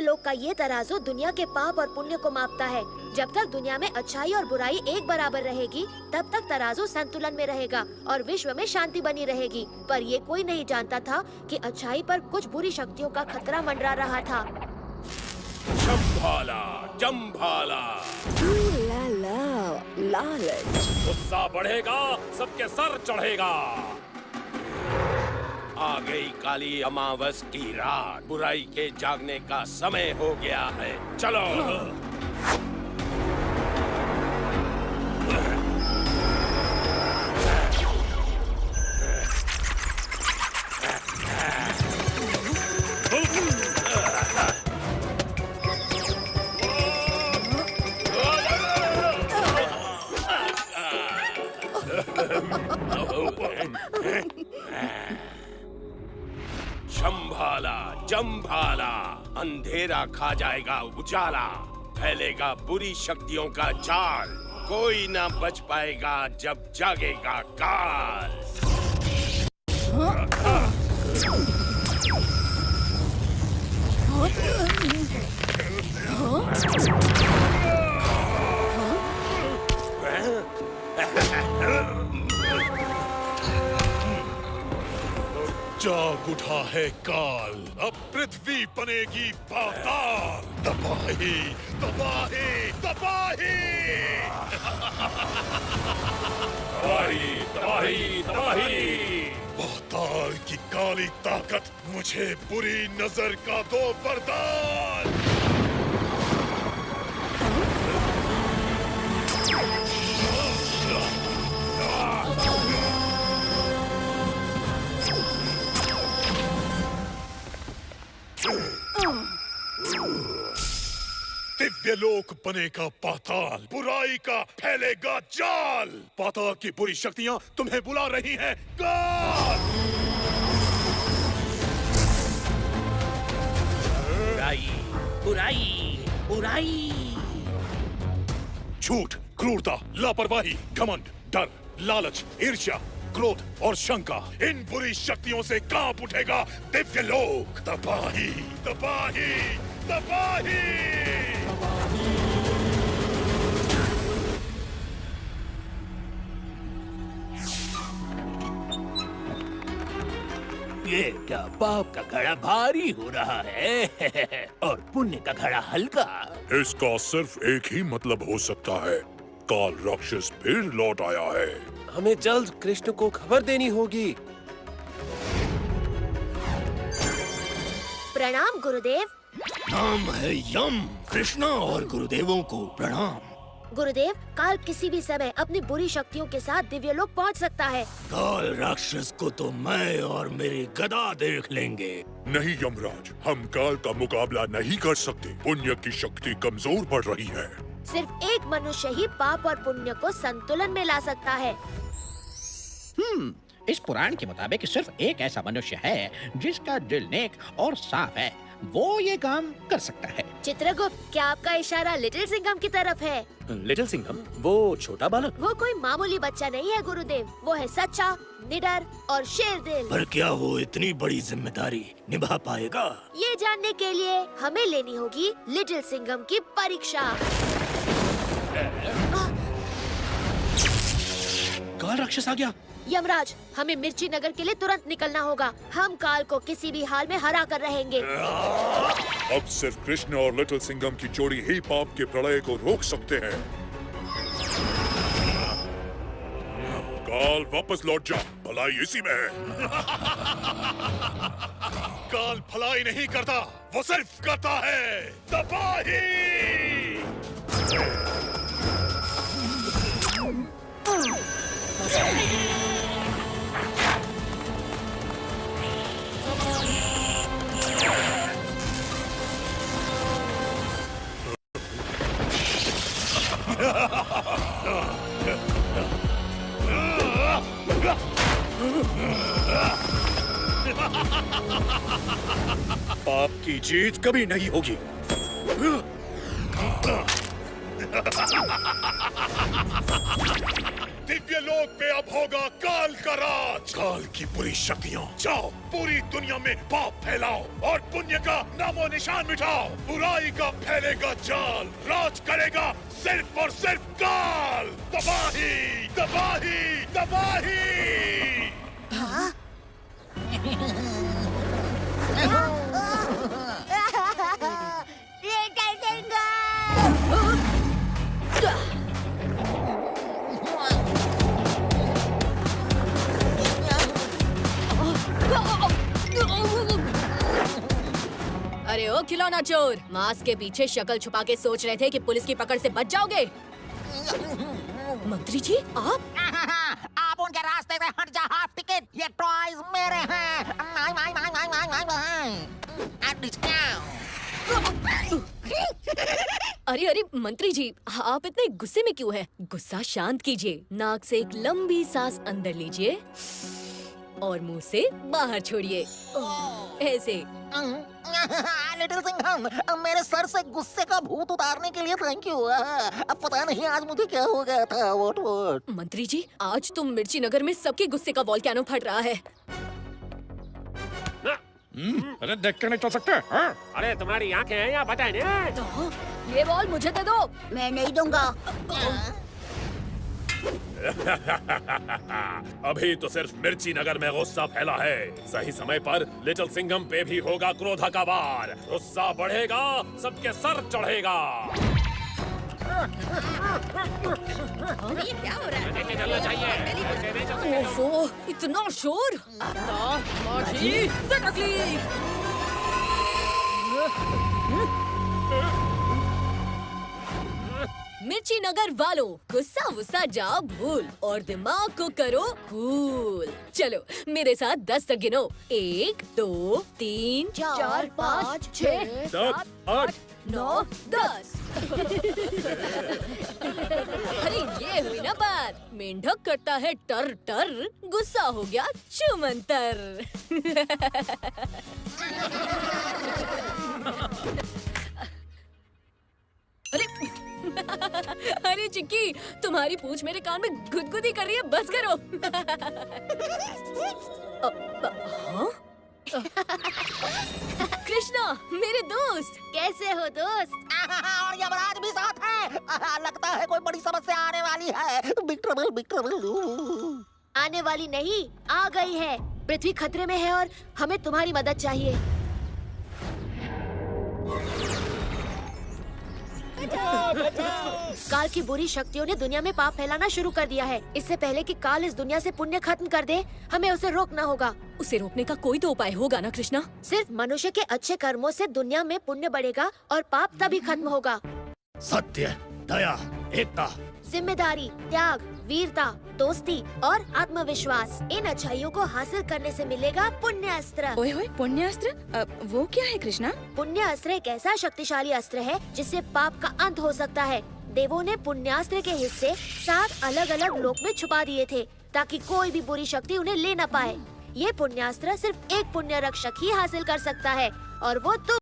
लोग का ये तराजू दुनिया के पाप और पुण्य को मापता है। जब तक दुनिया में अच्छाई और बुराई एक बराबर रहेगी, तब तक तराजू संतुलन में रहेगा और विश्व में शांति बनी रहेगी। पर ये कोई नहीं जानता था कि अच्छाई पर कुछ बुरी शक्तियों का खतरा मंडरा रहा था। जम्भाला, जम्भाला। ला ला, लालच। गुस्सा बढ़ेगा, सबके सर चढ़ेगा। आ गई काली अमावस की रात, बुराई के जागने का समय हो गया है। चलो। जम्भाला, जम्भाला। अंधेरा खा जाएगा उजाला, फैलेगा बुरी शक्तियों का जाल। कोई ना बच पाएगा जब जागेगा काल। जाग उठा है काल, अब पृथ्वी बनेगी पाताल। तबाही, तबाही, तबाही। तबाही, तबाही, तबाही। पाताल की काली ताकत, मुझे बुरी नजर का दो वरदान। दिव्यलोक बनेगा पाताल, बुराई का फैलेगा जाल। पाताल की बुरी शक्तियां तुम्हें बुला रही हैं काल। बुराई, बुराई, बुराई। झूठ, क्रूरता, लापरवाही, घमंड, डर, लालच, ईर्ष्या, क्रोध और शंका, इन बुरी शक्तियों से कांप उठेगा दिव्यलोक। तबाही, तबाही, तबाही। ये क्या पाप का घड़ा भारी हो रहा है और पुण्य का घड़ा हल्का। इसका सिर्फ एक ही मतलब हो सकता है, काल राक्षस फिर लौट आया है। हमें जल्द कृष्ण को खबर देनी होगी। प्रणाम गुरुदेव। नाम है यम। कृष्णा और गुरुदेवों को प्रणाम। गुरुदेव, काल किसी भी समय अपनी बुरी शक्तियों के साथ दिव्यलोक पहुंच सकता है। काल राक्षस को तो मैं और मेरी गदा देख लेंगे। नहीं यमराज, हम काल का मुकाबला नहीं कर सकते। पुण्य की शक्ति कमजोर पड़ रही है। सिर्फ एक मनुष्य ही पाप और पुण्य को संतुलन में ला सकता है। इस पुराण के मुताबिक सिर्फ एक ऐसा मनुष्य है जिसका दिल नेक और साफ है, वो ये काम कर सकता है। चित्रगुप्त, क्या आपका इशारा लिटिल सिंघम की तरफ है? लिटिल सिंघम, वो छोटा बालक? वो कोई मामूली बच्चा नहीं है गुरुदेव, वो है सच्चा, निडर और शेर दिल। पर क्या वो इतनी बड़ी जिम्मेदारी निभा पाएगा? ये जानने के लिए हमें लेनी होगी लिटिल सिंघम की परीक्षा। काल राक्षस आ गया। यमराज, हमें मिर्ची नगर के लिए तुरंत निकलना होगा। हम काल को किसी भी हाल में हरा कर रहेंगे। अब सिर्फ कृष्ण और लिटिल सिंघम की जोड़ी ही पाप के प्रलय को रोक सकते हैं। काल वापस लौट जा, भलाई इसी में है। काल भलाई नहीं करता, वो सिर्फ करता है तबाही। पाप की जीत कभी नहीं होगी। दिव्य लोक पे अब होगा काल का राज। काल की बुरी शक्तियाँ जाओ पूरी दुनिया में पाप फैलाओ और पुण्य का नामो निशान मिटाओ। बुराई का फैलेगा जाल, राज करेगा सिर्फ और सिर्फ काल। तबाही तबाही तबाही। अरे ओ खिलौना चोर, मास्क के पीछे शक्ल छुपा के सोच रहे थे कि पुलिस की पकड़ से बच जाओगे? मंत्री जी आप आप उनके रास्ते से हट जा। हाफ टिकट, ये टॉयज मेरे हैं। My my my my my my my. अरे अरे मंत्री जी, आप इतने गुस्से में क्यों हैं? गुस्सा शांत कीजिए। नाक से एक लंबी सांस अंदर लीजिए और मुंह से बाहर छोड़िए, ऐसे। लिटिल सिंघम, मेरे सर से गुस्से का भूत उतारने के लिए थैंक यू। अब पता नहीं आज मुझे क्या हो गया था। वोट मंत्री जी, आज तो मिर्ची नगर में सबके गुस्से का वॉल्केनो फट रहा है। अरे देख के नहीं चल सकते? अरे तुम्हारी आंखें हैं या बताए तो ये बॉल मुझे दे दो। मैं नहीं दूंगा। अभी तो सिर्फ मिर्ची नगर में गुस्सा फैला है। सही समय पर लिटिल सिंघम पे भी होगा क्रोध का वार। गुस्सा बढ़ेगा, सबके सर चढ़ेगा। ये क्या हो रहा है? चलना चाहिए। ओफो, इतना शोर। मिर्ची नगर वालों, गुस्सा वुस्सा जाओ भूल और दिमाग को करो कूल। चलो मेरे साथ 10 तक गिनो। 1 2 3 4 5 6 7 8 9 10। अरे ये हुई ना बात। मेंढक करता है टर टर, गुस्सा हो गया चुमंतर। अरे अरे चिक्की, तुम्हारी पूंछ मेरे कान में गुदगुदी कर रही है, बस करो। हाँ? कृष्णा मेरे दोस्त, कैसे हो दोस्त? और यमराज भी साथ है। लगता है कोई बड़ी समस्या आने वाली है। Big trouble, big trouble. आने वाली नहीं, आ गई है। पृथ्वी खतरे में है और हमें तुम्हारी मदद चाहिए। काल की बुरी शक्तियों ने दुनिया में पाप फैलाना शुरू कर दिया है। इससे पहले कि काल इस दुनिया से पुण्य खत्म कर दे, हमें उसे रोकना होगा। उसे रोकने का कोई तो उपाय होगा ना कृष्णा? सिर्फ मनुष्य के अच्छे कर्मों से दुनिया में पुण्य बढ़ेगा और पाप तभी खत्म होगा। सत्य, दया, एकता, जिम्मेदारी, त्याग, वीरता, दोस्ती और आत्मविश्वास, इन अच्छाइयों को हासिल करने से मिलेगा पुण्य अस्त्र। ओए होए, पुण्य अस्त्र? वो क्या है कृष्णा? पुण्य अस्त्र एक ऐसा शक्तिशाली अस्त्र है जिससे पाप का अंत हो सकता है। देवों ने पुण्यास्त्र के हिस्से 7 अलग अलग लोक में छुपा दिए थे ताकि कोई भी बुरी शक्ति उन्हें ले न पाए। ये पुण्यास्त्र सिर्फ एक पुण्य रक्षक ही हासिल कर सकता है और वो तुम